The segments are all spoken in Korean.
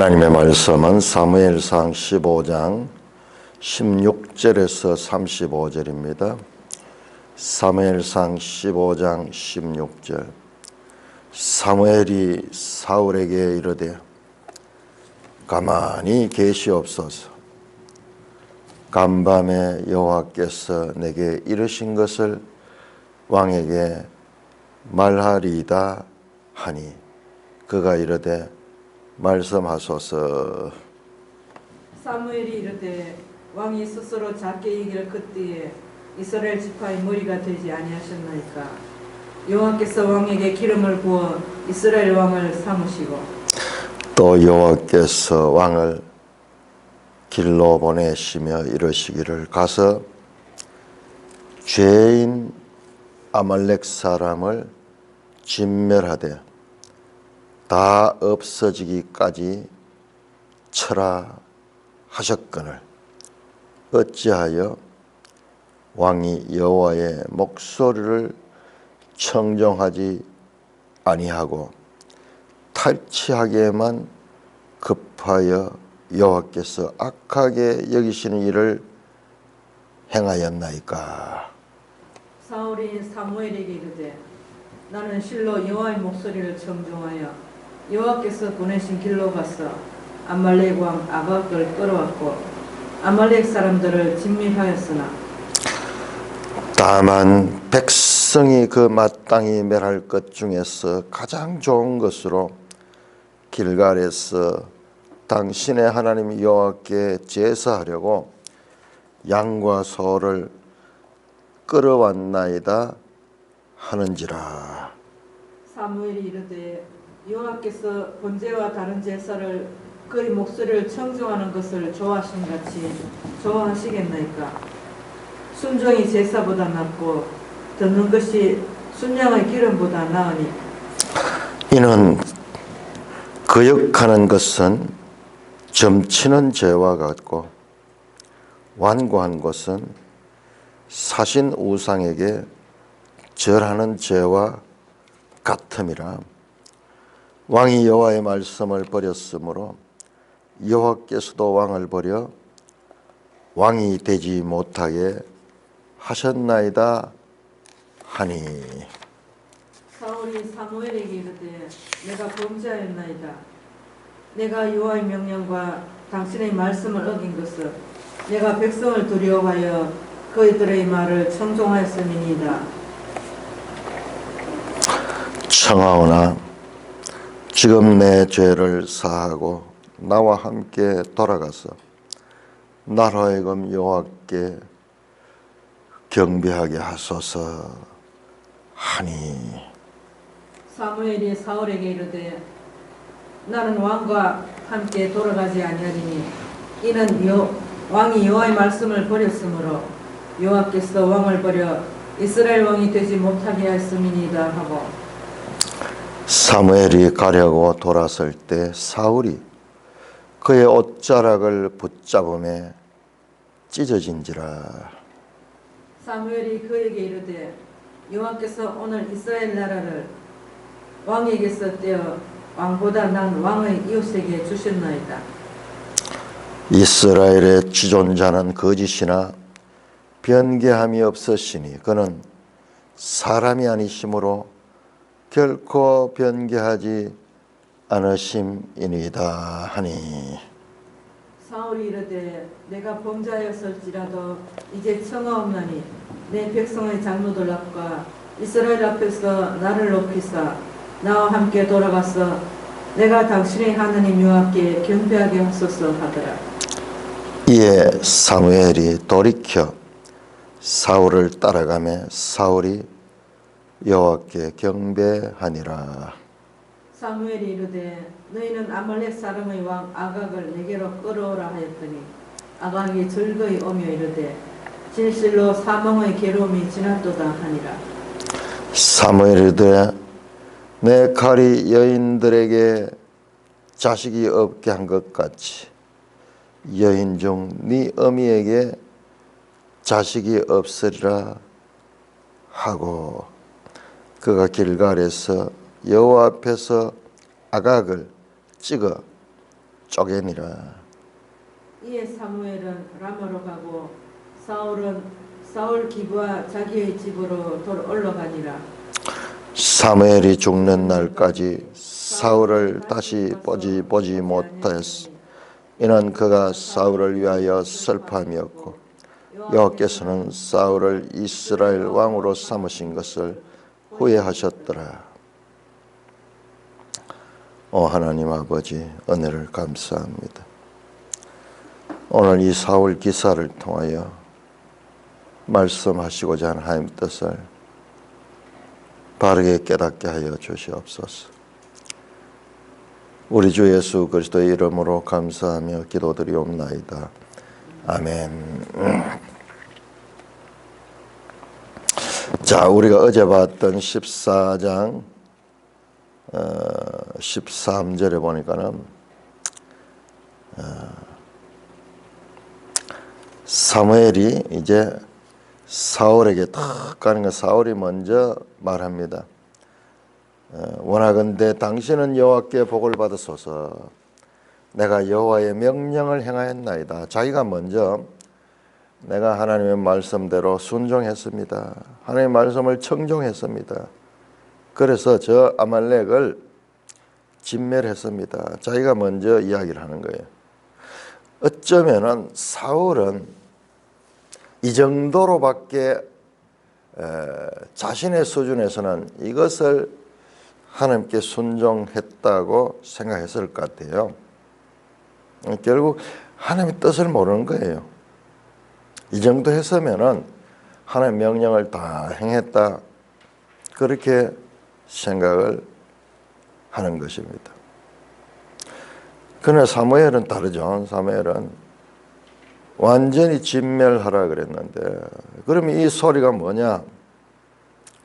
하나님의 말씀은 사무엘상 15장 16절에서 35절입니다. 사무엘상 15장 16절. 사무엘이 사울에게 이르되 가만히 계시옵소서. 간밤에 여호와께서 내게 이르신 것을 왕에게 말하리이다 하니 그가 이르되 말씀하소서. 사무엘이 이르되 왕이 스스로 작게 얘기를 그때에 이스라엘 지파의 머리가 되지 아니하셨나이까. 여호와께서 왕에게 기름을 부어 이스라엘 왕을 삼으시고 또 여호와께서 왕을 길로 보내시며 이르시기를 가서 죄인 아말렉 사람을 진멸하되 다 없어지기까지 쳐라 하셨거늘 어찌하여 왕이 여호와의 목소리를 청종하지 아니하고 탈취하기에만 급하여 여호와께서 악하게 여기시는 일을 행하였나이까. 사울이 사무엘에게 이르되 나는 실로 여호와의 목소리를 청종하여 여호와께서 보내신 길로 가서 아말렉 왕 아각을 끌어왔고 아말렉 사람들을 진멸하였으나 다만 백성이 그 마땅히 멸할 것 중에서 가장 좋은 것으로 길갈에서 당신의 하나님 여호와께 제사하려고 양과 소를 끌어왔나이다 하는지라. 사무엘이 이르되 여호와께서 번제와 다른 제사를 그의 목소리를 청종하는 것을 좋아하신 같이 좋아하시겠나이까. 순종이 제사보다 낫고 듣는 것이 순양의 기름보다 나으니 이는 거역하는 것은 점치는 죄와 같고 완고한 것은 사신 우상에게 절하는 죄와 같음이라. 왕이 여호와의 말씀을 버렸으므로 여호와께서도 왕을 버려 왕이 되지 못하게 하셨나이다 하니. 사울이 사무엘에게 이르되 내가 범죄하였나이다. 내가 여호와의 명령과 당신의 말씀을 어긴 것은 내가 백성을 두려워하여 그들의 말을 청종하였음이니이다. 청하오나 지금 내 죄를 사하고 나와 함께 돌아가서 나로 하여금 여호와께 경배하게 하소서 하니. 사무엘이 사울에게 이르되 나는 왕과 함께 돌아가지 아니하리니 이는 왕이 여호와의 말씀을 버렸으므로 여호와께서 왕을 버려 이스라엘 왕이 되지 못하게 하였음이니이다 하고 사무엘이 가려고 돌아설 때 사울이 그의 옷자락을 붙잡음에 찢어진지라. 사무엘이 그에게 이르되 여호와께서 오늘 이스라엘 나라를 왕에게서 떼어 왕보다 난 왕의 이웃에게 주셨나이다. 이스라엘의 지존자는 거짓이나 변개함이 없으시니 그는 사람이 아니시므로 결코 변개하지 않으심이니이다 하니. 사울이 이르되 내가 범죄하였을지라도 이제 청하옵나니 내 백성의 잘못을 납과 이스라엘 앞에서 나를 높이사 나와 함께 돌아가서 내가 당신의 하나님 여호와께 경배하게 하소서 하더라. 이에 사무엘이 돌이켜 사울을 따라가매 사울이 여호와께 경배하니라. 사무엘이 이르되 너희는 아말렉 사람의 왕 아각을 내게로 끌어오라 하였더니 아각이 즐거이 오며 이르되 진실로 사망의 괴로움이 지났도다 하니라. 사무엘이 이르되 내 칼이 여인들에게 자식이 없게 한 것 같이 여인 중 네 어미에게 자식이 없으리라 하고 그가 길갈에서 여호와 앞에서 아각을 찍어 쪼개니라. 이에 사무엘은 라마로 가고 사울은 사울 기브와 자기의 집으로 올라가니라. 사무엘이 죽는 날까지 사울을 다시 보지 못하였으니 이는 그가 사울을 위하여 슬퍼함이었고 여호와께서는 사울을 이스라엘 왕으로 삼으신 것을 후회하셨더라. 오 하나님 아버지, 은혜를 감사합니다. 오늘 이 사울 기사를 통하여 말씀하시고자 하는 하나님 뜻을 바르게 깨닫게 하여 주시옵소서. 우리 주 예수 그리스도의 이름으로 감사하며 기도드리옵나이다. 아멘. 자, 우리가 어제 봤던 14장 13절에 보니까는 사무엘이 이제 사울에게 탁 가는 거, 사울이 먼저 말합니다. 원하건대 당신은 여호와께 복을 받으소서. 내가 여호와의 명령을 행하였나이다. 자기가 먼저 내가 하나님의 말씀대로 순종했습니다. 하나님의 말씀을 청종했습니다. 그래서 저 아말렉을 진멸했습니다. 자기가 먼저 이야기를 하는 거예요. 어쩌면은 사울은 이 정도로밖에 자신의 수준에서는 이것을 하나님께 순종했다고 생각했을 것 같아요. 결국 하나님의 뜻을 모르는 거예요. 이 정도 했으면은 하나님의 명령을 다 행했다, 그렇게 생각을 하는 것입니다. 그러나 사무엘은 다르죠. 사무엘은 완전히 진멸하라 그랬는데, 그러면 이 소리가 뭐냐?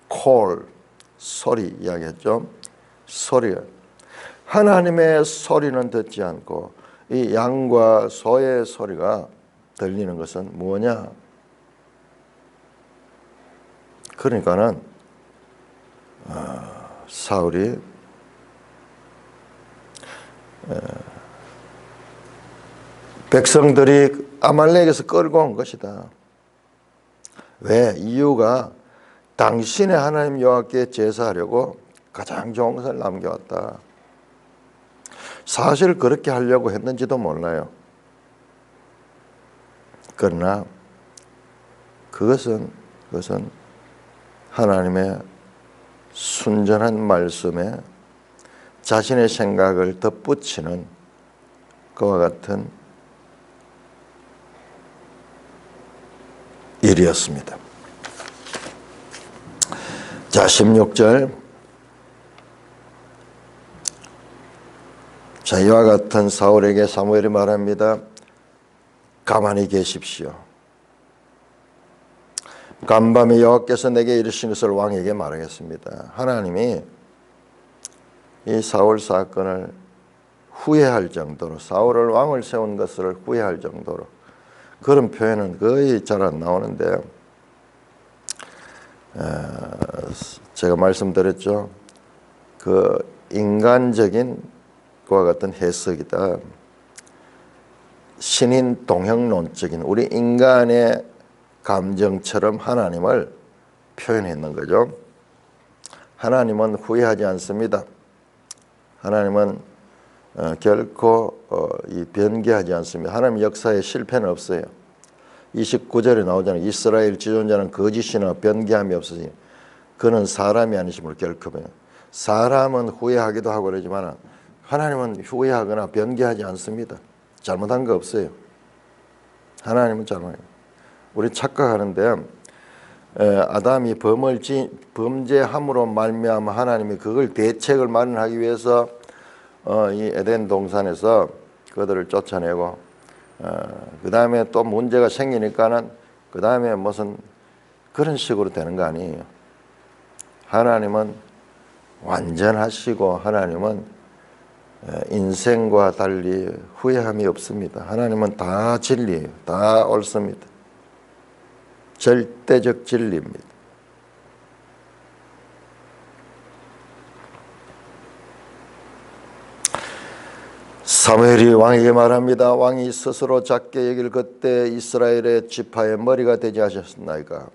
콜, 소리 이야기했죠. 소리가, 하나님의 소리는 듣지 않고 이 양과 소의 소리가 들리는 것은 뭐냐? 그러니까는 사울이 백성들이 아말렉에서 끌고 온 것이다. 왜? 이유가 당신의 하나님 여호와께 제사하려고 가장 좋은 것을 남겨왔다. 사실 그렇게 하려고 했는지도 몰라요. 그러나 그것은 하나님의 순전한 말씀에 자신의 생각을 덧붙이는 그와 같은 일이었습니다. 자, 16절. 자, 이와 같은 사울에게 사무엘이 말합니다. 가만히 계십시오. 간밤에 여호와께서 내게 이르신 것을 왕에게 말하겠습니다. 하나님이 이 사울 사건을 후회할 정도로, 사울을 왕을 세운 것을 후회할 정도로, 그런 표현은 거의 잘 안 나오는데, 제가 말씀드렸죠. 그 인간적인 그와 같은 해석이다. 신인 동형론적인 우리 인간의 감정처럼 하나님을 표현했는 거죠. 하나님은 후회하지 않습니다. 하나님은 결코 변개하지 않습니다. 하나님 역사에 실패는 없어요. 29절에 나오잖아요. 이스라엘 지존자는 거짓이나 변개함이 없으니 그는 사람이 아니심을 결코. 사람은 후회하기도 하고 그러지만 하나님은 후회하거나 변개하지 않습니다. 잘못한 거 없어요. 하나님은 잘못해요. 우리 착각하는데 아담이 범죄함으로 말미암아 하나님이 그걸 대책을 마련하기 위해서 이 에덴 동산에서 그들을 쫓아내고 그 다음에 또 문제가 생기니까는 그 다음에 무슨 그런 식으로 되는 거 아니에요. 하나님은 완전하시고 하나님은 인생과 달리 후회함이 없습니다. 하나님은 다 진리예요. 다 옳습니다. 절대적 진리입니다. 사무엘이 왕에게 말합니다. 왕이 스스로 작게 여길 그때 이스라엘의 지파의 머리가 되지 하셨나이까.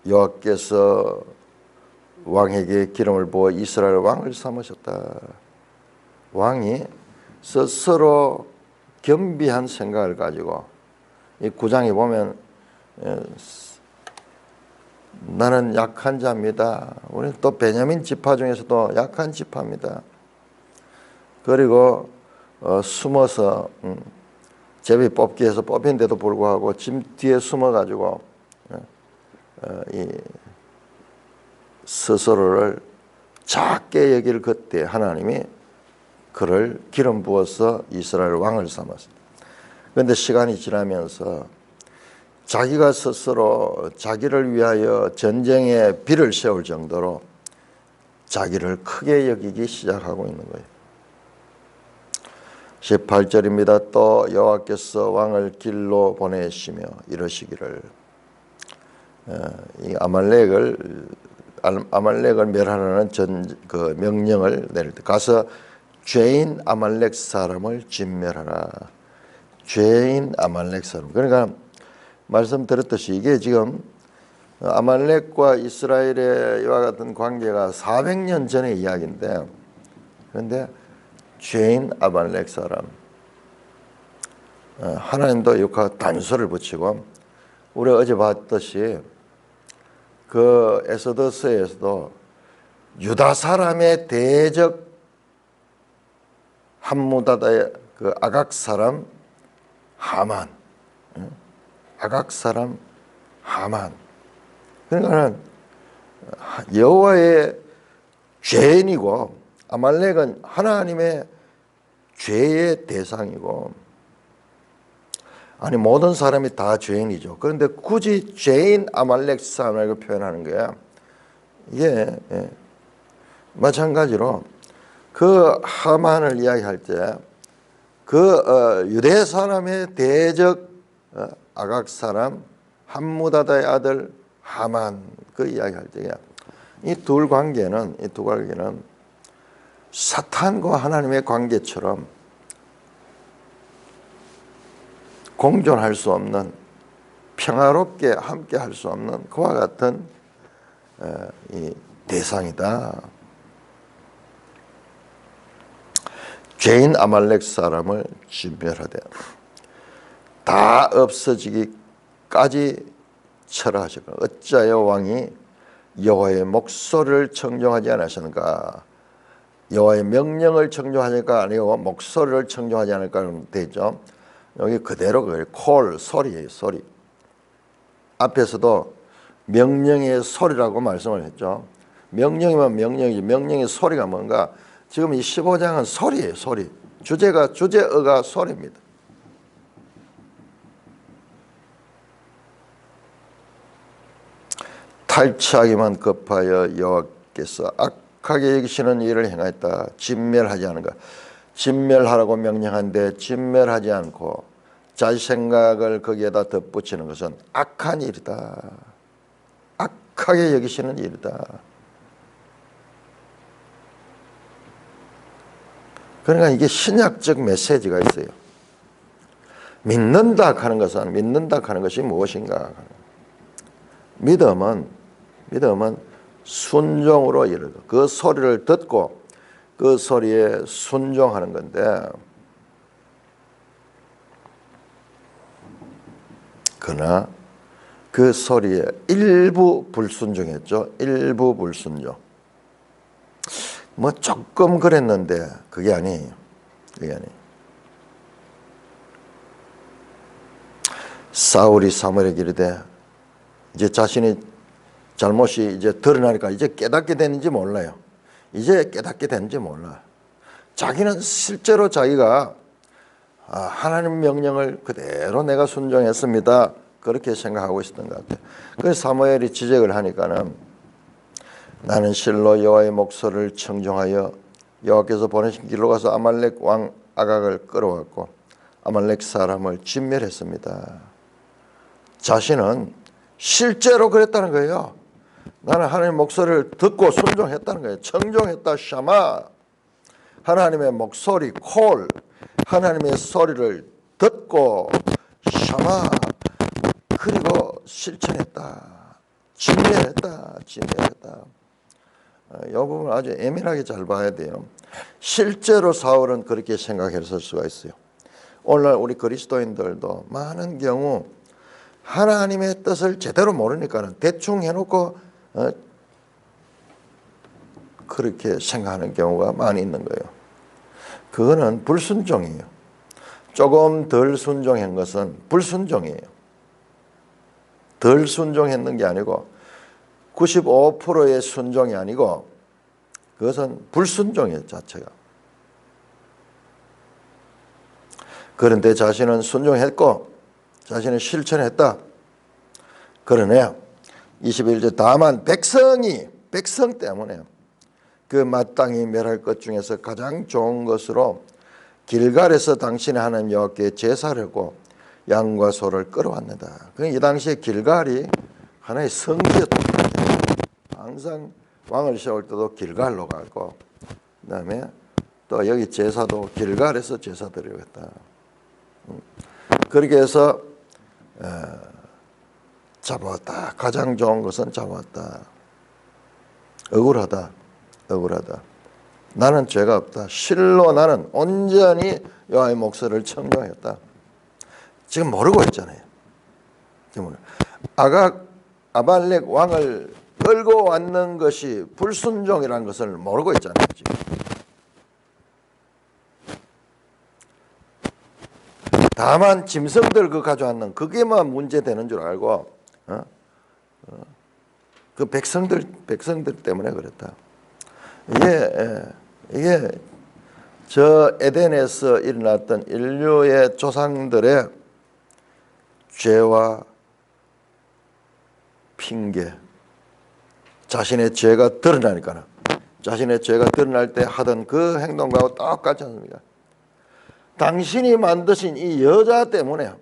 여호와께서 왕에게 기름을 부어 이스라엘 왕을 삼으셨다. 왕이 스스로 겸비한 생각을 가지고 이 9장에 보면 나는 약한 자입니다. 우리는 또 베냐민 지파 중에서도 약한 지파입니다. 그리고 숨어서 제비 뽑기 해서 뽑힌데도 불구하고 짐 뒤에 숨어가지고 이 스스로를 작게 여길 그때 하나님이 그를 기름 부어서 이스라엘 왕을 삼았습니다. 그런데 시간이 지나면서 자기가 스스로 자기를 위하여 전쟁에 비를 세울 정도로 자기를 크게 여기기 시작하고 있는 거예요. 18절입니다. 또 여호와께서 왕을 길로 보내시며 이러시기를 이 아말렉을 멸하라는 그 명령을 내릴 때 가서 죄인 아말렉 사람을 진멸하라. 죄인 아말렉 사람. 그러니까 말씀드렸듯이 이게 지금 아말렉과 이스라엘의 이와 같은 관계가 400년 전의 이야기인데, 그런데 죄인 아말렉 사람, 하나님도 여기가 단서를 붙이고, 우리 어제 봤듯이 그 에스더서에서도 유다 사람의 대적 함무다다의 그 아각 사람 하만, 아각 사람 하만. 그러니까는 여호와의 죄인이고 아말렉은 하나님의 죄의 대상이고, 아니 모든 사람이 다 죄인이죠. 그런데 굳이 죄인 아말렉 사람을 표현하는 거야. 이게 마찬가지로 그 하만을 이야기할 때 그 유대 사람의 대적 아각 사람 함무다다의 아들 하만 그 이야기할 때 이 두 관계는 사탄과 하나님의 관계처럼 공존할 수 없는, 평화롭게 함께 할 수 없는 그와 같은 이 대상이다. 죄인 아말렉 사람을 진멸하되 다 없어지기까지 철하시고 어찌하여 왕이 여호와의 목소리를 청종하지 않으셨는가. 여호와의 명령을 청종하니까 아니고 목소리를 청종하지 않을까 되죠. 여기 그대로 콜, 소리예요. 소리. 앞에서도 명령의 소리라고 말씀을 했죠. 명령이면 명령이지 명령의 소리가 뭔가. 지금 이 15장은 소리예요. 소리. 주제어가 소리입니다. 탈취하기만 급하여 여호와께서 악하게 여기시는 일을 행하였다. 진멸하지 않은가. 진멸하라고 명령한데 진멸하지 않고 자기 생각을 거기에다 덧붙이는 것은 악한 일이다. 악하게 여기시는 일이다. 그러니까 이게 신약적 메시지가 있어요. 믿는다 하는 것이 무엇인가. 믿음은 순종으로 이르고 그 소리를 듣고 그 소리에 순종하는 건데, 그러나 그 소리에 일부 불순종했죠. 일부 불순종. 뭐 조금 그랬는데 그게 아니에요. 사울이 사무엘에게 이르되 이제 자신이 잘못이 이제 드러나니까 이제 깨닫게 되는지 몰라요. 이제 깨닫게 되는지 몰라. 자기는 실제로 자기가 하나님 명령을 그대로 내가 순종했습니다. 그렇게 생각하고 있었던 것 같아요. 그래서 사무엘이 지적을 하니까는 나는 실로 여호와의 목소리를 청종하여 여호와께서 보내신 길로 가서 아말렉 왕 아각을 끌어왔고 아말렉 사람을 진멸했습니다. 자신은 실제로 그랬다는 거예요. 나는 하나님의 목소리를 듣고 순종했다는 거예요. 청종했다. 샤마. 하나님의 목소리, 콜, 하나님의 소리를 듣고 샤마, 그리고 실천했다. 진례했다. 이 부분 아주 예민하게 잘 봐야 돼요. 실제로 사울은 그렇게 생각했을 수가 있어요. 오늘날 우리 그리스도인들도 많은 경우 하나님의 뜻을 제대로 모르니까 대충 해놓고 그렇게 생각하는 경우가 많이 있는 거예요. 그거는 불순종이에요. 조금 덜 순종한 것은 불순종이에요. 덜 순종했는 게 아니고 95%의 순종이 아니고 그것은 불순종이에요, 자체가. 그런데 자신은 순종했고 자신은 실천했다. 그러네요. 21절 다만 백성 때문에 그 마땅히 멸할 것 중에서 가장 좋은 것으로 길갈에서 당신의 하나님 여호와께 제사하려고 양과 소를 끌어왔는다. 이 당시에 길갈이 하나의 성지였다. 항상 왕을 세울 때도 길갈로 가고, 그다음에 또 여기 제사도 길갈에서 제사 드리려고 했다. 그렇게 해서 잡아왔다. 가장 좋은 것은 잡아왔다. 억울하다. 나는 죄가 없다. 실로 나는 온전히 여호와의 목소리를 청종했다. 지금 모르고 있잖아요. 아발렉 왕을 끌고 왔는 것이 불순종이라는 것을 모르고 있잖아요. 지금. 다만 짐승들 그 가져왔는 그게만 문제되는 줄 알고 그 백성들 때문에 그랬다. 이게 저 에덴에서 일어났던 인류의 조상들의 죄와 핑계, 자신의 죄가 드러나니까, 자신의 죄가 드러날 때 하던 그 행동과 똑같지 않습니까? 당신이 만드신 이 여자 때문에,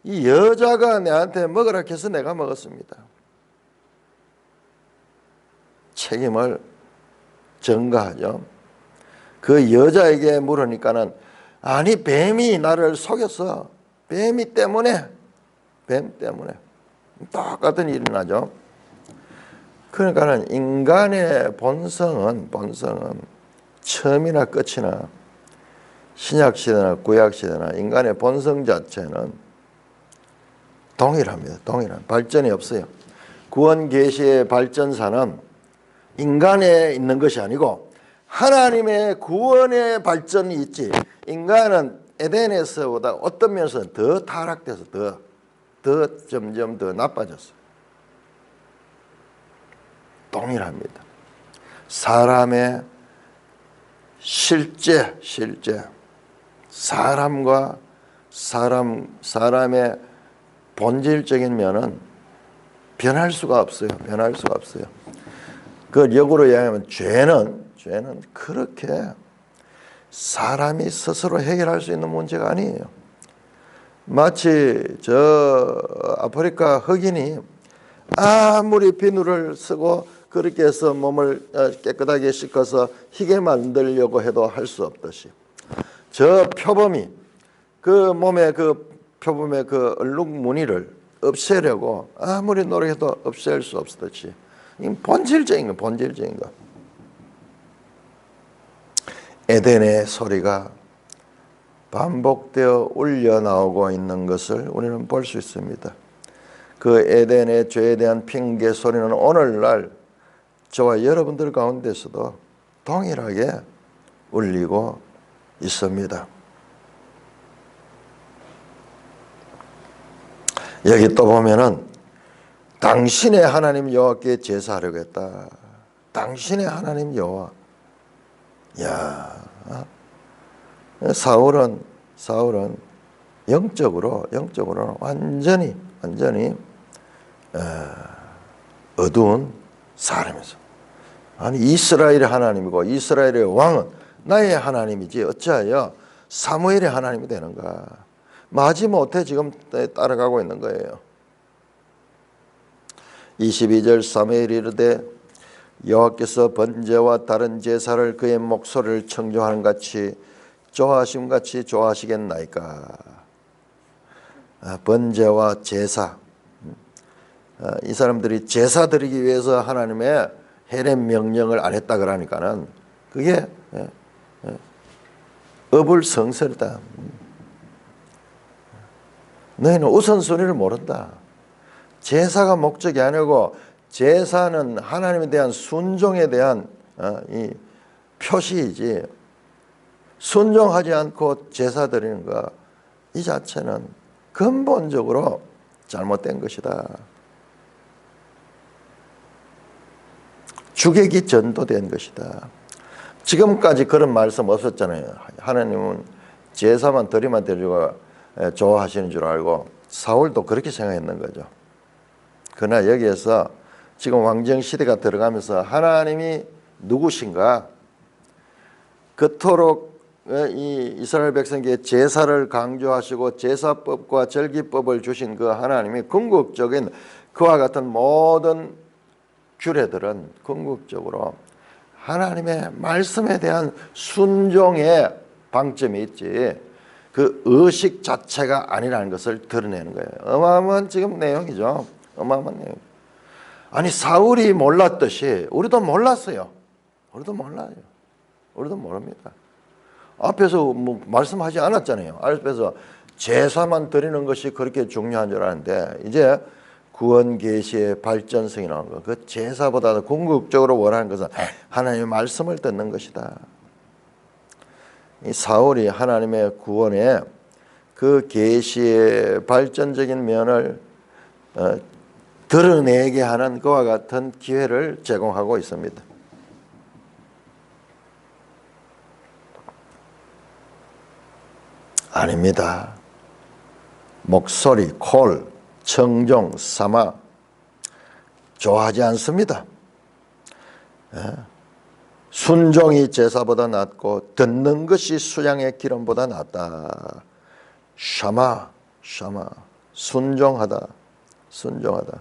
이 여자가 내한테 먹으라 해서 내가 먹었습니다. 책임을 전가하죠. 그 여자에게 물으니까는 아니 뱀이 나를 속였어. 뱀 때문에 똑같은 일이 나죠. 그러니까는 인간의 본성은 처음이나 끝이나 신약시대나 구약시대나 인간의 본성 자체는 동일합니다. 발전이 없어요. 구원 계시의 발전사는 인간에 있는 것이 아니고 하나님의 구원의 발전이 있지, 인간은 에덴에서보다 어떤 면에서는 더 타락돼서 더 점점 더 나빠졌어요. 동일합니다. 사람의 실제 사람과 사람의 본질적인 면은 변할 수가 없어요. 그걸 역으로 이야기하면 죄는 그렇게 사람이 스스로 해결할 수 있는 문제가 아니에요. 마치 저 아프리카 흑인이 아무리 비누를 쓰고 그렇게 해서 몸을 깨끗하게 씻어서 희게 만들려고 해도 할 수 없듯이, 저 표범이 그 몸에 그 표범의 그 얼룩 무늬를 없애려고 아무리 노력해도 없앨 수 없듯이, 본질적인 거. 에덴의 소리가 반복되어 울려 나오고 있는 것을 우리는 볼 수 있습니다. 그 에덴의 죄에 대한 핑계 소리는 오늘날 저와 여러분들 가운데서도 동일하게 울리고 있습니다. 여기 또 보면은 당신의 하나님 여호와께 제사하려고 했다. 당신의 하나님 여호와. 사울은 영적으로 완전히 어두운 사람이죠. 아니 이스라엘의 하나님이고 이스라엘의 왕은 나의 하나님이지 어찌하여 사무엘의 하나님이 되는가. 마지못해 지금 따라가고 있는 거예요. 22절 사무엘이 이르되 여호와께서 번제와 다른 제사를 그의 목소리를 청종하는 같이 좋아하심 같이 좋아하시겠나이까. 번제와 제사, 이 사람들이 제사 드리기 위해서 하나님의 헬의 명령을 안 했다 그러니까는 그게 어불성설이다. 너희는 우선순위를 모른다. 제사가 목적이 아니고 제사는 하나님에 대한 순종에 대한 이 표시이지, 순종하지 않고 제사 드리는 것 이 자체는 근본적으로 잘못된 것이다. 주객이 전도된 것이다. 지금까지 그런 말씀 없었잖아요. 하나님은 제사만 드리면 드리고 좋아하시는 줄 알고 사울도 그렇게 생각했는 거죠. 그러나 여기에서 지금 왕정시대가 들어가면서 하나님이 누구신가? 그토록 이 이스라엘 백성에게 제사를 강조하시고 제사법과 절기법을 주신 그 하나님이 궁극적인 그와 같은 모든 규례들은 궁극적으로 하나님의 말씀에 대한 순종의 방점이 있지 그 의식 자체가 아니라는 것을 드러내는 거예요. 어마어마한 지금 내용이죠. 어마어마한 내용. 아니 사울이 몰랐듯이 우리도 몰랐어요. 우리도 몰라요. 우리도 모릅니다. 앞에서 뭐 말씀하지 않았잖아요. 앞에서 제사만 드리는 것이 그렇게 중요한 줄 아는데 이제 구원 계시의 발전성이 나오는 거. 그 제사보다도 궁극적으로 원하는 것은 하나님의 말씀을 듣는 것이다. 이 사울이 하나님의 구원의 그 계시의 발전적인 면을 드러내게 하는 그와 같은 기회를 제공하고 있습니다. 아닙니다. 목소리, 콜, 청종, 사마 좋아하지 않습니다. 순종이 제사보다 낫고 듣는 것이 수양의 기름보다 낫다. 샤마, 샤마, 순종하다, 순종하다.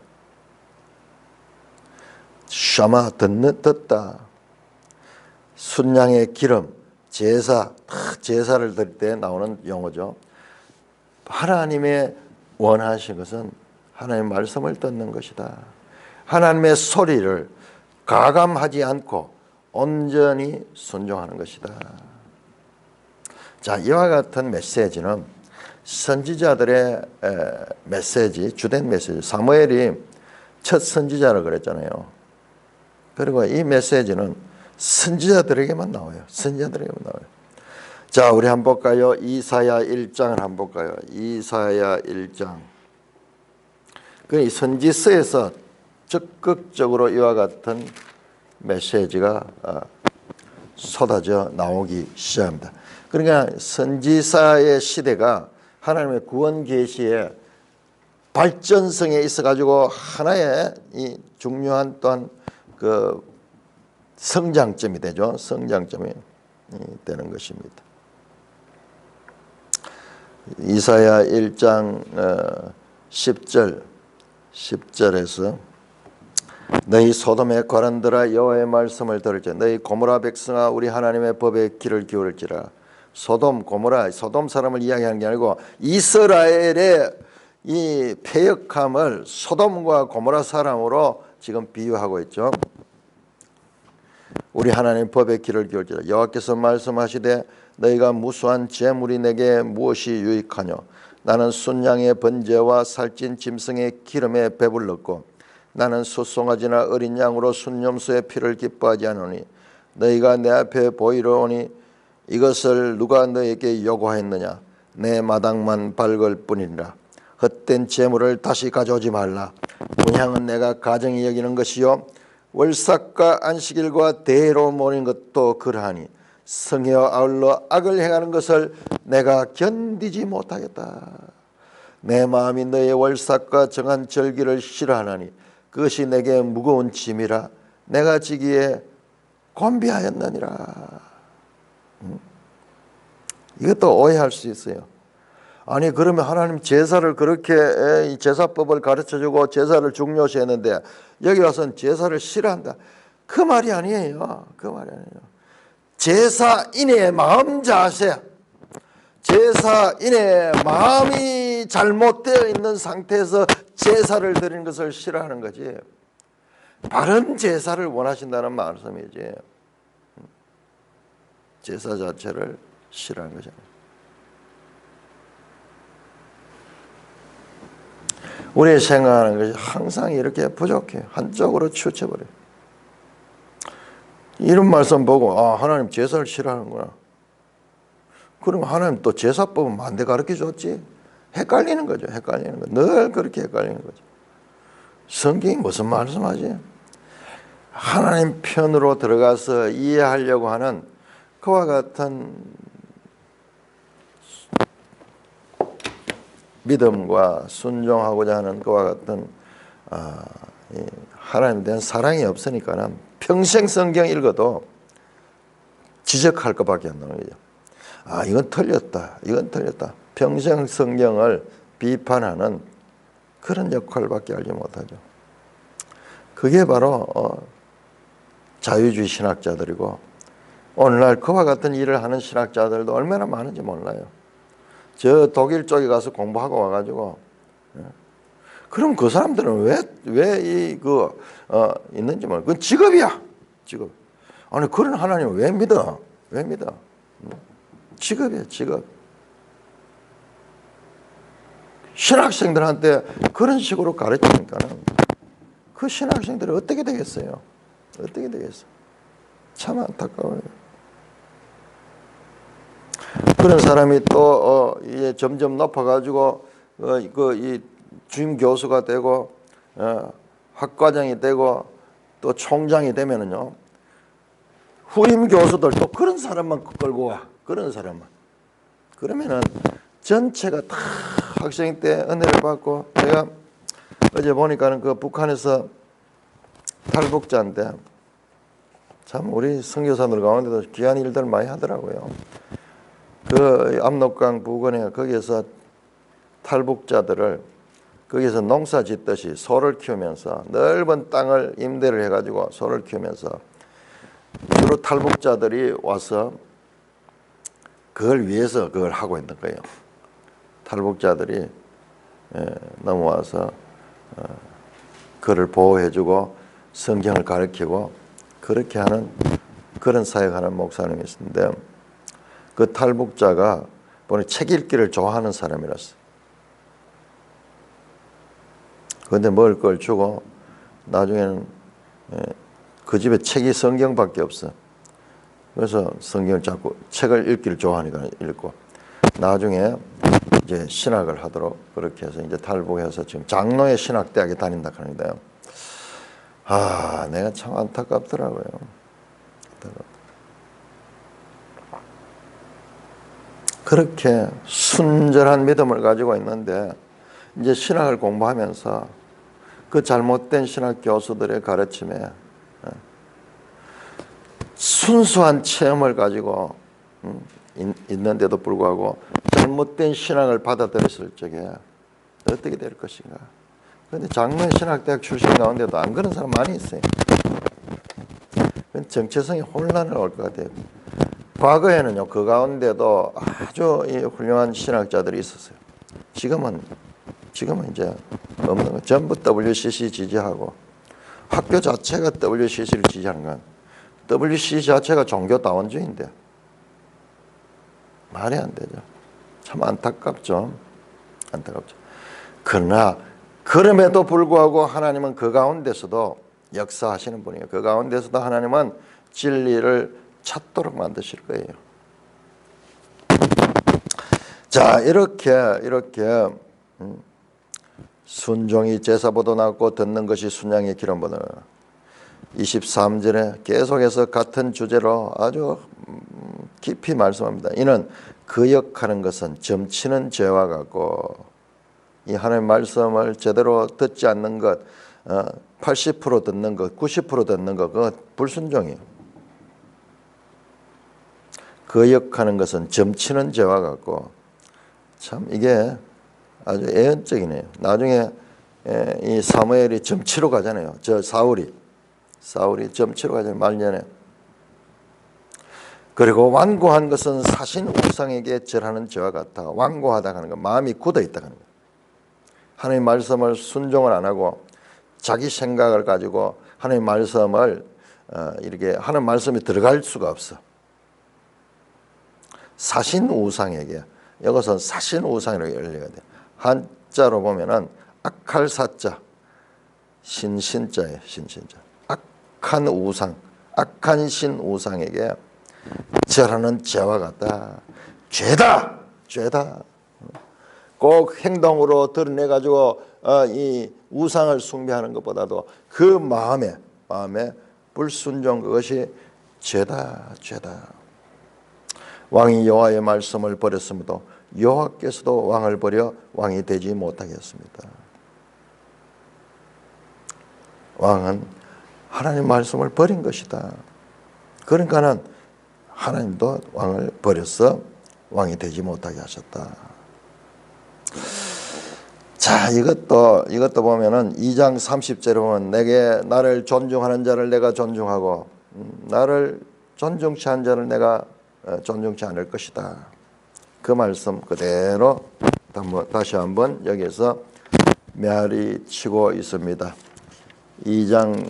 샤마, 듣다. 순양의 기름, 제사를 드릴 때 나오는 용어죠. 하나님의 원하신 것은 하나님의 말씀을 듣는 것이다. 하나님의 소리를 가감하지 않고 온전히 순종하는 것이다. 자, 이와 같은 메시지는 선지자들의 메시지, 주된 메시지. 사무엘이 첫 선지자라 그랬잖아요. 그리고 이 메시지는 선지자들에게만 나와요. 선지자들에게만 나와요. 자, 우리 한번 볼까요? 이사야 1장을 한번 볼까요? 이사야 1장. 그 선지서에서 적극적으로 이와 같은 메시지가 쏟아져 나오기 시작합니다. 그러니까 선지사의 시대가 하나님의 구원 계시의 발전성에 있어 가지고 하나의 이 중요한 또한 그 성장점이 되죠. 성장점이 되는 것입니다. 이사야 1장 10절에서 너희 소돔의 거란들아 여호와의 말씀을 들을지어다. 너희 고모라 백성아 우리 하나님의 법에 귀를 기울일지라. 소돔 고모라, 소돔 사람을 이야기하는 게 아니고 이스라엘의 이 패역함을 소돔과 고모라 사람으로 지금 비유하고 있죠. 우리 하나님 법에 귀를 기울지라. 여호와께서 말씀하시되 너희가 무수한 재물이 내게 무엇이 유익하뇨? 나는 순양의 번제와 살찐 짐승의 기름에 배불렀고 나는 숫송아지나 어린 양으로 순념수의 피를 기뻐하지 않으니 너희가 내 앞에 보이러 오니 이것을 누가 너에게 요구하였느냐? 내 마당만 밝을 뿐이니라. 헛된 재물을 다시 가져오지 말라. 분향은 내가 가정히 여기는 것이요 월삭과 안식일과 대회로 모이는 것도 그러하니 성에어 아울러 악을 행하는 것을 내가 견디지 못하겠다. 내 마음이 너의 월삭과 정한 절기를 싫어하나니 그것이 내게 무거운 짐이라 내가 지기에 곤비하였느니라. 이것도 오해할 수 있어요. 아니 그러면 하나님 제사를 그렇게 제사법을 가르쳐주고 제사를 중요시 했는데 여기 와서는 제사를 싫어한다. 그 말이 아니에요. 그 말이 아니에요. 제사인의 마음 자세, 제사인의 마음이 잘못되어 있는 상태에서 제사를 드리는 것을 싫어하는 거지, 바른 제사를 원하신다는 말씀이지, 제사 자체를 싫어하는 거잖아요. 우리 생각하는 것이 항상 이렇게 부족해요. 한쪽으로 치우쳐버려요. 이런 말씀 보고 하나님 제사를 싫어하는구나. 그럼 하나님 또 제사법은 반대 가르쳐줬지? 헷갈리는 거죠. 헷갈리는 거. 늘 그렇게 헷갈리는 거죠. 성경이 무슨 말씀하지? 하나님 편으로 들어가서 이해하려고 하는 그와 같은 믿음과 순종하고자 하는 그와 같은 하나님에 대한 사랑이 없으니까는 평생 성경 읽어도 지적할 것밖에 안 나오는 거죠. 이건 틀렸다. 이건 틀렸다. 평생 성경을 비판하는 그런 역할밖에 알지 못하죠. 그게 바로 자유주의 신학자들이고, 오늘날 그와 같은 일을 하는 신학자들도 얼마나 많은지 몰라요. 저 독일 쪽에 가서 공부하고 와가지고, 그럼 그 사람들은 왜 있는지 몰라. 그건 직업이야, 직업. 아니, 그런 하나님을 왜 믿어? 왜 믿어? 직업이야, 직업. 신학생들한테 그런 식으로 가르치니까는 그 신학생들이 어떻게 되겠어요? 어떻게 되겠어? 참 안타까워요. 그런 사람이 또 이제 점점 높아가지고 이 주임 교수가 되고 학과장이 되고 또 총장이 되면은요, 후임 교수들도 그런 사람만 끌고 와. 그런 사람만. 그러면은 전체가 다 학생 때 은혜를 받고, 제가 어제 보니까는 그 북한에서 탈북자인데 참 우리 선교사들 가운데도 귀한 일들 많이 하더라고요. 그 압록강 부근에 거기에서 탈북자들을 거기서 농사 짓듯이 소를 키우면서 넓은 땅을 임대를 해가지고 소를 키우면서 주로 탈북자들이 와서 그걸 위해서 그걸 하고 있는 거예요. 탈북자들이 넘어와서 그를 보호해주고 성경을 가르치고 그렇게 하는 그런 사역하는 목사님이 있었는데, 그 탈북자가 보니 책 읽기를 좋아하는 사람이랐어요. 그런데 먹을 걸 주고 나중에는 그 집에 책이 성경밖에 없어. 그래서 성경을 자꾸 책을 읽기를 좋아하니까 읽고, 나중에 이제 신학을 하도록 그렇게 해서 이제 탈북해서 지금 장로의 신학대학에 다닌다 하는데요. 내가 참 안타깝더라고요. 그렇게 순전한 믿음을 가지고 있는데 이제 신학을 공부하면서 그 잘못된 신학 교수들의 가르침에 순수한 체험을 가지고 있는데도 불구하고 잘못된 신학을 받아들였을 적에 어떻게 될 것인가. 그런데 장로의 신학대학 출신 가운데도 안 그런 사람 많이 있어요. 정체성이 혼란을 올 것 같아요. 과거에는요, 그 가운데도 아주 훌륭한 신학자들이 있었어요. 지금은 이제 없는 거. 전부 WCC 지지하고, 학교 자체가 WCC를 지지하는 건, WCC 자체가 종교다원주의인데 말이 안 되죠. 참 안타깝죠. 안타깝죠. 그러나 그럼에도 불구하고 하나님은 그 가운데서도 역사하시는 분이에요. 그 가운데서도 하나님은 진리를 찾도록 만드실 거예요. 자, 이렇게 순종이 제사보다 낫고 듣는 것이 순양의 기름보다 23절에 계속해서 같은 주제로 아주 깊이 말씀합니다. 이는 거역하는 것은 점치는 죄와 같고, 이 하나님의 말씀을 제대로 듣지 않는 것, 80% 듣는 것, 90% 듣는 것, 그거 불순종이에요. 거역하는 것은 점치는 죄와 같고, 참 이게 아주 애언적이네요. 나중에 이 사무엘이 점치러 가잖아요. 저 사울이 사울이 점치러 가지 말년에. 그리고 완고한 것은 사신 우상에게 절하는 죄와 같아. 완고하다 하는 건 마음이 굳어 있다 하는 거예요. 하나님 말씀을 순종을 안 하고 자기 생각을 가지고 하나님 말씀을 이렇게 하나님 말씀에 들어갈 수가 없어. 사신 우상에게, 이것은 사신 우상이라고 열려야 돼. 한자로 보면은 악할 사자, 신신자예요. 신신자. 악한 우상, 악한 신 우상에게 절하는 죄와 같다. 죄다, 죄다. 꼭 행동으로 드러내 가지고 이 우상을 숭배하는 것보다도 그 마음에 불순종, 그것이 죄다, 죄다. 왕이 여호와의 말씀을 버렸음에도 여호와께서도 왕을 버려 왕이 되지 못하게 했습니다. 왕은 하나님 말씀을 버린 것이다. 그러니까는 하나님도 왕을 버려서 왕이 되지 못하게 하셨다. 자, 이것도 보면은 2장 30절에 보면 내게 나를 존중하는 자를 내가 존중하고 나를 존중치 않은 자를 내가 존중치 않을 것이다. 그 말씀 그대로 다시 한번 여기서 메아리 치고 있습니다. 2장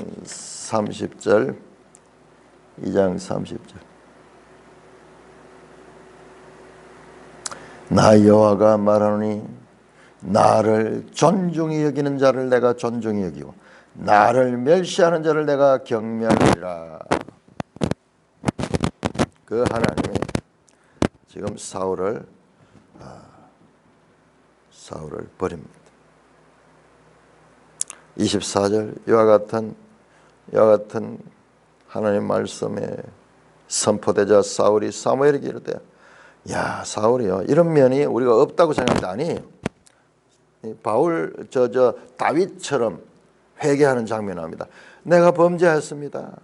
30절. 나 여호와가 말하노니 나를 존중히 여기는 자를 내가 존중히 여기고 나를 멸시하는 자를 내가 경멸하리라. 그 하나님이 지금 사울을 버립니다. 24절 이와 같은 하나님 말씀에 선포되자 사울이 사무엘에게 이르되 야 사울이요 이런 면이 우리가 없다고 생각하지 아니 바울 다윗처럼 회개하는 장면이 나옵니다. 내가 범죄했습니다.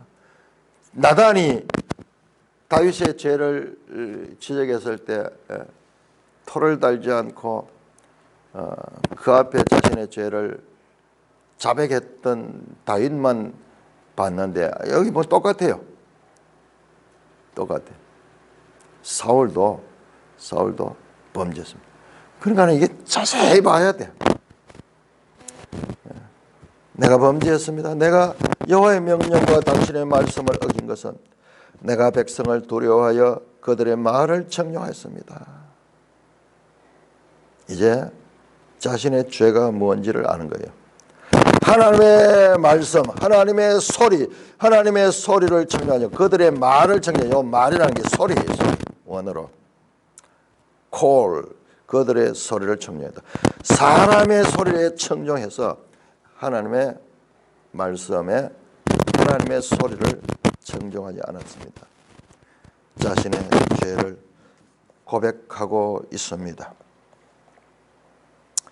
나단이 다윗의 죄를 지적했을 때 토를 달지 않고 그 앞에 자신의 죄를 자백했던 다윗만 봤는데 여기 뭐 똑같아요. 사울도 범죄했습니다. 그러니까 이게 자세히 봐야 돼. 내가 범죄했습니다. 내가 여호와의 명령과 당신의 말씀을 어긴 것은 내가 백성을 두려워하여 그들의 말을 청룡하였습니다. 이제 자신의 죄가 뭔지를 아는 거예요. 하나님의 말씀, 하나님의 소리를 청룡하여 그들의 말을 청룡하여 말이라는 게 소리예요. 원어로 call, 그들의 소리를 청룡했다. 사람의 소리에 청룡해서 하나님의 말씀에 하나님의 소리를 청종하지 않았습니다. 자신의 죄를 고백하고 있습니다.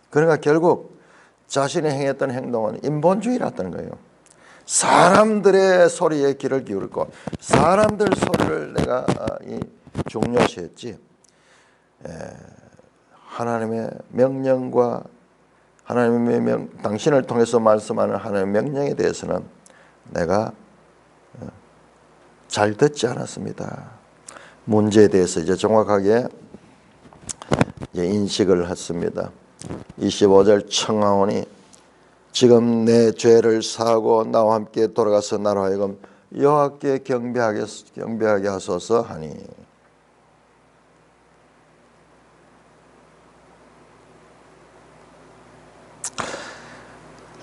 그러니까 결국 자신이 행했던 행동은 인본주의라는 거예요. 사람들의 소리에 귀를 기울이고 사람들 소리를 내가 중요시했지 하나님의 명령과 하나님의 당신을 통해서 말씀하는 하나님의 명령에 대해서는 내가 잘 듣지 않았습니다. 문제에 대해서 이제 정확하게 인식을 했습니다. 25절 청하오니 지금 내 죄를 사하고 나와 함께 돌아가서 나로 하여금 여호와께 경배하게 하소서 하니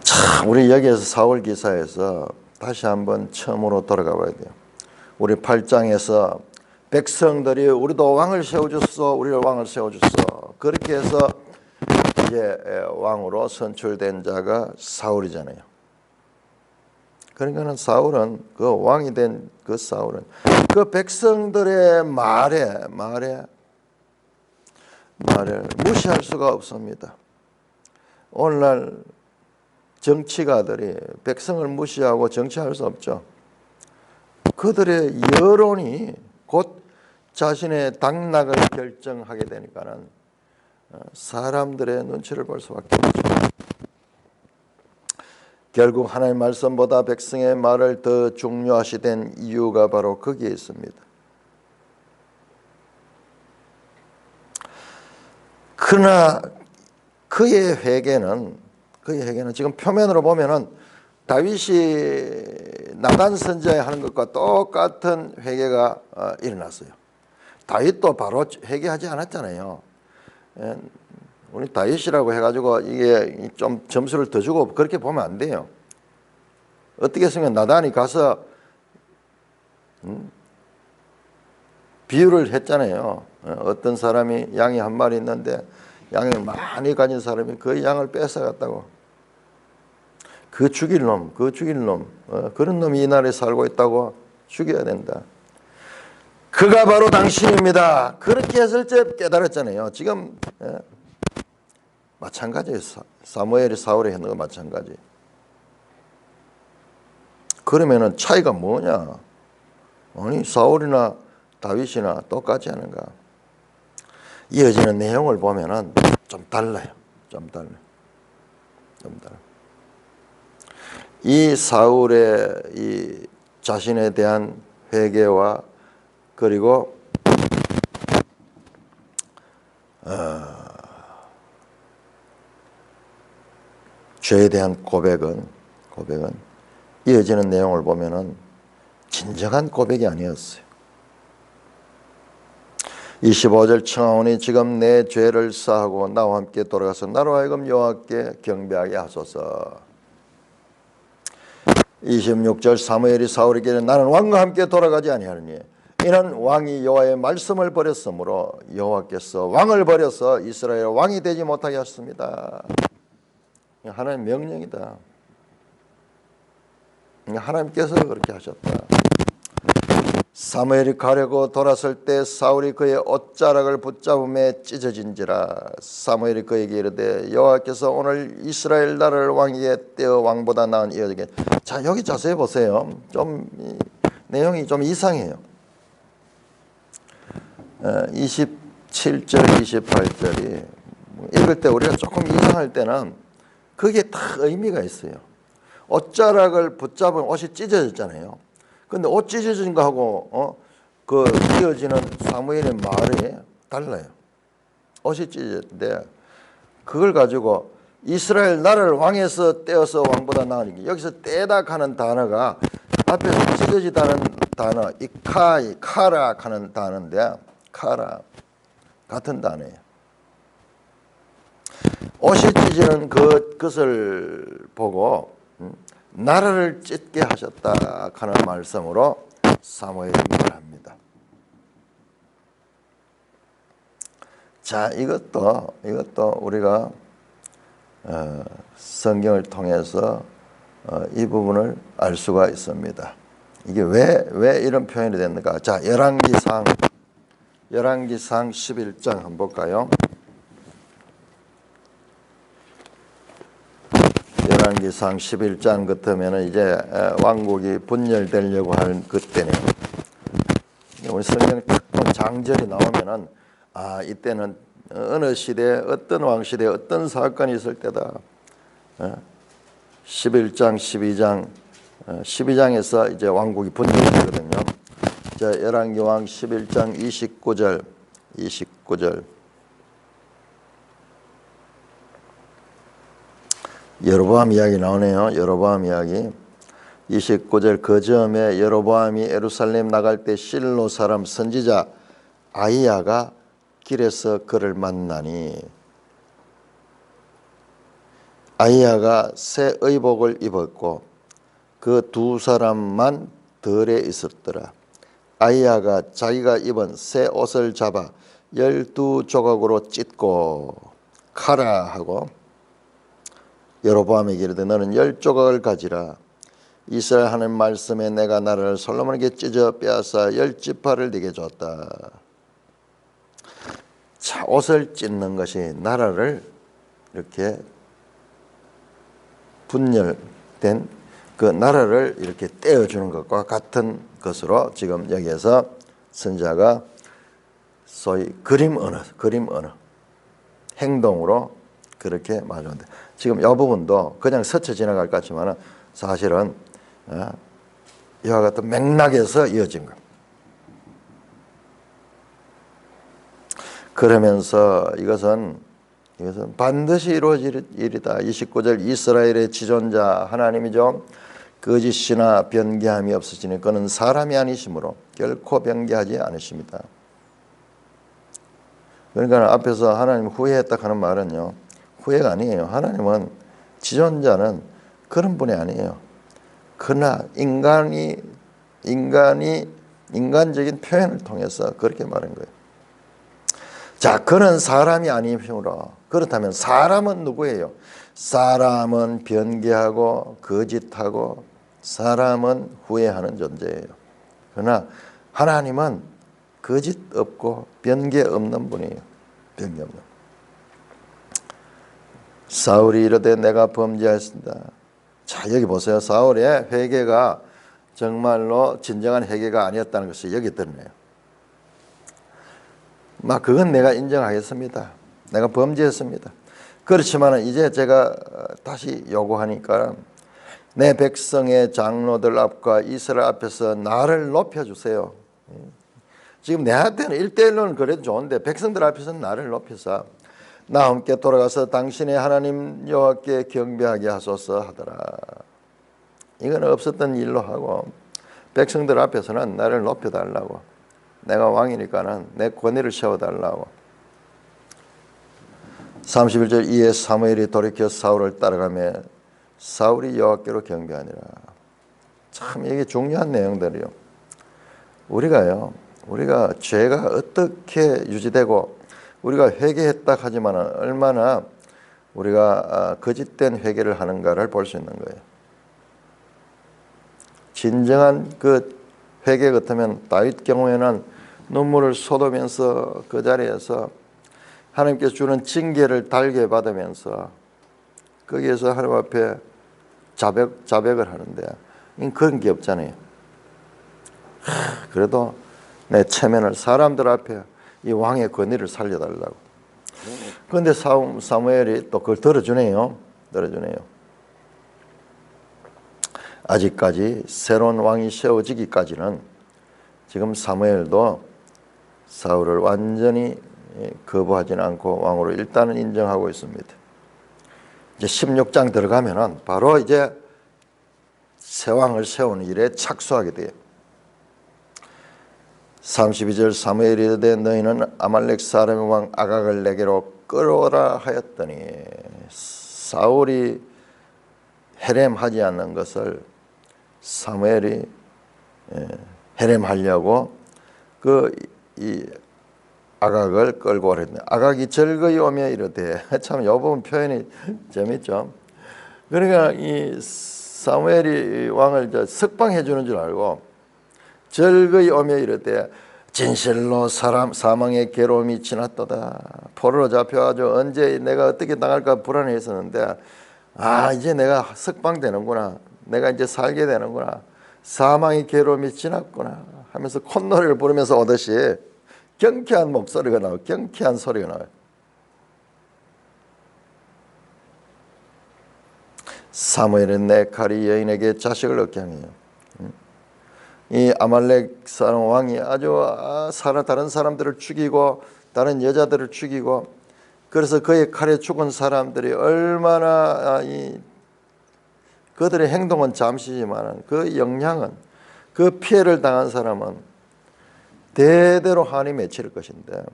참 우리 여기에서 사울 기사에서 다시 한번 처음으로 돌아가 봐야 돼요. 우리 8장에서 백성들이 우리도 왕을 세워줬어, 우리를 왕을 세워줬어. 그렇게 해서 이제 왕으로 선출된 자가 사울이잖아요. 그러니까는 사울은 그 왕이 된 그 사울은 그 백성들의 말에 무시할 수가 없습니다. 오늘날 정치가들이 백성을 무시하고 정치할 수 없죠. 그들의 여론이 곧 자신의 당락을 결정하게 되니까는 사람들의 눈치를 볼 수밖에 없죠. 결국 하나님의 말씀보다 백성의 말을 더 중요하시된 이유가 바로 거기에 있습니다. 그러나 그의 회개는 지금 표면으로 보면은 다윗이 나단 선지자에 하는 것과 똑같은 회개가 일어났어요. 다윗도 바로 회개하지 않았잖아요. 우리 다윗이라고 해가지고 이게 좀 점수를 더 주고 그렇게 보면 안 돼요. 어떻게 했으면 나단이 가서 비유를 했잖아요. 어떤 사람이 양이 한 마리 있는데 양을 많이 가진 사람이 그 양을 뺏어갔다고. 그 죽일 놈, 그런 놈이 이 나라에 살고 있다고 죽여야 된다. 그가 바로 당신입니다. 그렇게 했을 때 깨달았잖아요. 지금 마찬가지예요. 사무엘이 사울에 했는 거 마찬가지. 그러면은 차이가 뭐냐? 아니 사울이나 다윗이나 똑같지 않은가? 이어지는 내용을 보면은 좀 달라요. 이 사울의 이 자신에 대한 회개와 그리고 죄에 대한 고백은 이어지는 내용을 보면은 진정한 고백이 아니었어요. 25절 청하오니 지금 내 죄를 사하고 나와 함께 돌아가서 나로 하여금 여호와께 경배하게 하소서. 26절 사무엘이 사울에게 나는 왕과 함께 돌아가지 아니하느니 이는 왕이 여호와의 말씀을 버렸으므로 여호와께서 왕을 버려서 이스라엘 왕이 되지 못하게 하셨습니다. 하나님의 명령이다. 하나님께서 그렇게 하셨다. 사무엘이 가려고 돌았을 때 사울이 그의 옷자락을 붙잡음에 찢어진지라. 사무엘이 그에게 이르되 여호와께서 오늘 이스라엘 나라를 왕에게 떼어 왕보다 나은 이에게. 자, 여기 자세히 보세요. 좀 내용이 좀 이상해요. 27절 28절이 읽을 때 우리가 조금 이상할 때는 그게 다 의미가 있어요. 옷자락을 붙잡은 옷이 찢어졌잖아요. 근데 옷 찢어진 거하고 그 이어지는 사무엘의 말이 달라요. 옷이 찢어졌는데 그걸 가지고 이스라엘 나라를 왕에서 떼어서 왕보다 나으니 여기서 떼다 하는 단어가 앞에서 찢어지다는 단어 카라 하는 단어인데 카라 같은 단어예요. 옷이 찢어지는 그것을 보고 나라를 찢게 하셨다 하는 말씀으로 사무엘이 말합니다. 자, 이것도 우리가 성경을 통해서 이 부분을 알 수가 있습니다. 이게 왜 이런 표현이 됐는가? 자, 열왕기상 11장 한번 볼까요? 열왕기상 11장 같으면 이제 왕국이 분열되려고 하는 그때네요. 우리 성경 딱 장절이 나오면은 이때는 어느 시대에 어떤 왕시대에 어떤 사건이 있을 때다. 11장 12장에서 이제 왕국이 분열되거든요. 자, 열왕기왕 11장 29절 여로보암 이야기 나오네요. 여로보암 이야기 29절 그 즈음에 여로보암이 예루살렘 나갈 때 실로 사람 선지자 아히야가 길에서 그를 만나니 아히야가 새 의복을 입었고 그 두 사람만 들에 있었더라. 아히야가 자기가 입은 새 옷을 잡아 12조각으로 찢고 카라 하고 여로보암에게 이르되 너는 10조각을 가지라. 이스라엘 하나님 말씀에 내가 나라를 솔로몬에게 찢어 빼앗아 10지파를 네게 줬다. 자, 옷을 찢는 것이 나라를 이렇게 분열된 그 나라를 이렇게 떼어주는 것과 같은 것으로 지금 여기에서 선지자가 소위 그림 언어 행동으로 그렇게 말하는데 지금 이 부분도 그냥 스쳐 지나갈 것 같지만 사실은 이와 같은 맥락에서 이어진 거예요. 그러면서 이것은 반드시 이루어질 일이다. 29절 이스라엘의 지존자 하나님이죠. 거짓이나 변개함이 없으시니 그는 사람이 아니시므로 결코 변개하지 않으십니다. 그러니까 앞에서 하나님 후회했다 하는 말은요, 후회가 아니에요. 하나님은 지존자는 그런 분이 아니에요. 그러나 인간적인 표현을 통해서 그렇게 말한 거예요. 자, 그는 사람이 아니므로. 그렇다면 사람은 누구예요? 사람은 변개하고 거짓하고 사람은 후회하는 존재예요. 그러나 하나님은 거짓 없고 변개 없는 분이에요. 변개 없는. 사울이 이르되 내가 범죄하였습니다. 자, 여기 보세요. 사울의 회개가 정말로 진정한 회개가 아니었다는 것이 여기 드러나요. 그건 내가 인정하겠습니다. 내가 범죄했습니다. 그렇지만 이제 제가 다시 요구하니까 내 백성의 장로들 앞과 이스라엘 앞에서 나를 높여주세요. 지금 내한테는 1대1로는 그래도 좋은데 백성들 앞에서는 나를 높여서 나 함께 돌아가서 당신의 하나님 여호와께 경배하게 하소서 하더라. 이건 없었던 일로 하고 백성들 앞에서는 나를 높여달라고. 내가 왕이니까는 내 권위를 세워달라고. 31절 이에 사무엘이 돌이켜 사울을 따라가며 사울이 여호와께로 경배하니라. 참 이게 중요한 내용들이요. 우리가 죄가 어떻게 유지되고 우리가 회개했다 하지만 얼마나 우리가 거짓된 회개를 하는가를 볼 수 있는 거예요. 진정한 그 회개 같으면 다윗 경우에는 눈물을 쏟으면서 그 자리에서 하나님께서 주는 징계를 달게 받으면서 거기에서 하나님 앞에 자백을 하는데 그런 게 없잖아요. 그래도 내 체면을 사람들 앞에 이 왕의 권위를 살려달라고. 그런데 사무엘이 또 그걸 들어주네요. 아직까지 새로운 왕이 세워지기까지는 지금 사무엘도 사울을 완전히 거부하지는 않고 왕으로 일단은 인정하고 있습니다. 이제 16장 들어가면은 바로 이제 새 왕을 세우는 일에 착수하게 돼요. 32절 사무엘이 이르되 너희는 아말렉 사람의 왕 아각을 내게로 끌어오라 하였더니 사울이 해렘하지 않는 것을 사무엘이 해렘하려고 이 아각을 끌고 오랬네. 아각이 절거이 오며 이르되 참 이 부분 표현이 재밌죠. 그러니까 이 사무엘이 왕을 석방해 주는 줄 알고 절거이 오며 이르되 진실로 사망의 괴로움이 지났도다. 포로로 잡혀가지고 언제 내가 어떻게 당할까 불안했었는데 이제 내가 석방되는구나. 내가 이제 살게 되는구나. 사망의 괴로움이 지났구나 하면서 콧노래를 부르면서 오듯이 경쾌한 목소리가 나와요. 경쾌한 소리가 나와요. 사무엘은 내 칼이 여인에게 자식을 얻게 하며 이 아말렉 사람 왕이 아주 다른 사람들을 죽이고 다른 여자들을 죽이고 그래서 그의 칼에 죽은 사람들이 얼마나 그들의 행동은 잠시지만 그 영향은 그 피해를 당한 사람은 대대로 한이 맺힐 것인데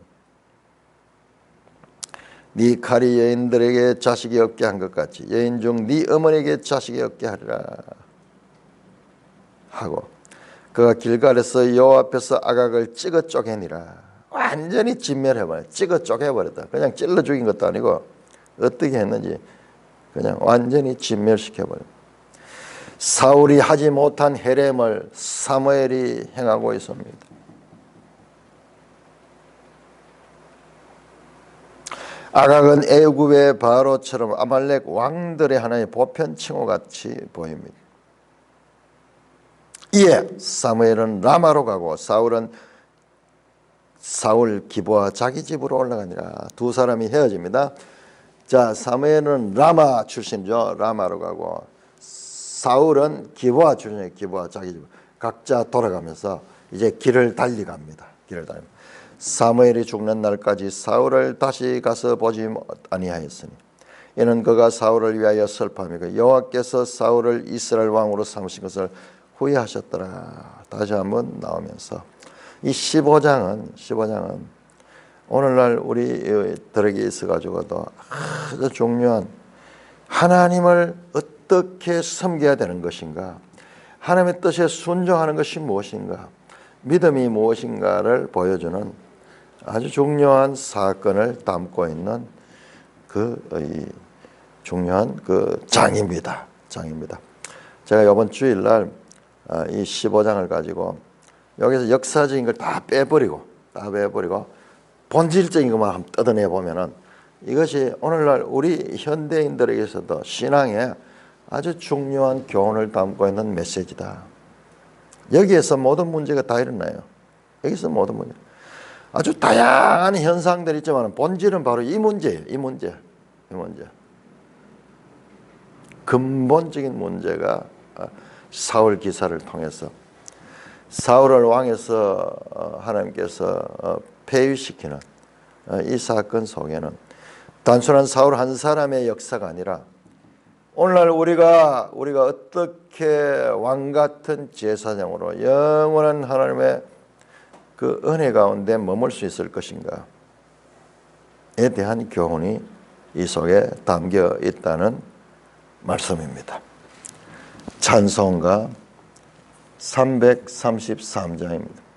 네 칼이 여인들에게 자식이 없게 한 것 같이 여인 중 네 어머니에게 자식이 없게 하리라 하고 그가 길갈에서 여호와 앞에서 아각을 찍어 쪼개니라. 완전히 진멸해버려. 찍어 쪼개버렸다. 그냥 찔러 죽인 것도 아니고 어떻게 했는지 그냥 완전히 진멸시켜버려. 사울이 하지 못한 헤렘을 사무엘이 행하고 있습니다. 아각은 애굽의 바로처럼 아말렉 왕들의 하나의 보편 칭호같이 보입니다. 이에 사무엘은 라마로 가고 사울은 사울 기브와 자기 집으로 올라가니라. 두 사람이 헤어집니다. 자, 사무엘은 라마 출신이죠. 라마로 가고 사울은 기브아 출신이에요. 기브아 자기 집. 각자 돌아가면서 이제 길을 달리갑니다. 길을 달리. 사무엘이 죽는 날까지 사울을 다시 가서 보지 아니하였으니 이는 그가 사울을 위하여 슬퍼하며 여호와께서 사울을 이스라엘 왕으로 삼으신 것을 후회하셨더라. 다시 한번 나오면서 이 15장은 오늘날 우리들에게 있어가지고도 아주 중요한 하나님을 어떻게 섬겨야 되는 것인가, 하나님의 뜻에 순종하는 것이 무엇인가, 믿음이 무엇인가를 보여주는 아주 중요한 사건을 담고 있는 중요한 장입니다. 제가 이번 주일날 이 15장을 가지고 여기서 역사적인 걸 다 빼버리고 본질적인 것만 한번 뜯어내 보면은 이것이 오늘날 우리 현대인들에게서도 신앙에 아주 중요한 교훈을 담고 있는 메시지다. 여기에서 모든 문제가 다 일어나요. 여기서 모든 문제. 아주 다양한 현상들이 있지만 본질은 바로 이 문제예요. 이 문제. 근본적인 문제가 사울 기사를 통해서 사울을 왕에서 하나님께서 폐위시키는 이 사건 속에는 단순한 사울 한 사람의 역사가 아니라 오늘날 우리가 어떻게 왕 같은 제사장으로 영원한 하나님의 그 은혜 가운데 머물 수 있을 것인가에 대한 교훈이 이 속에 담겨 있다는 말씀입니다. 찬송가 333장입니다.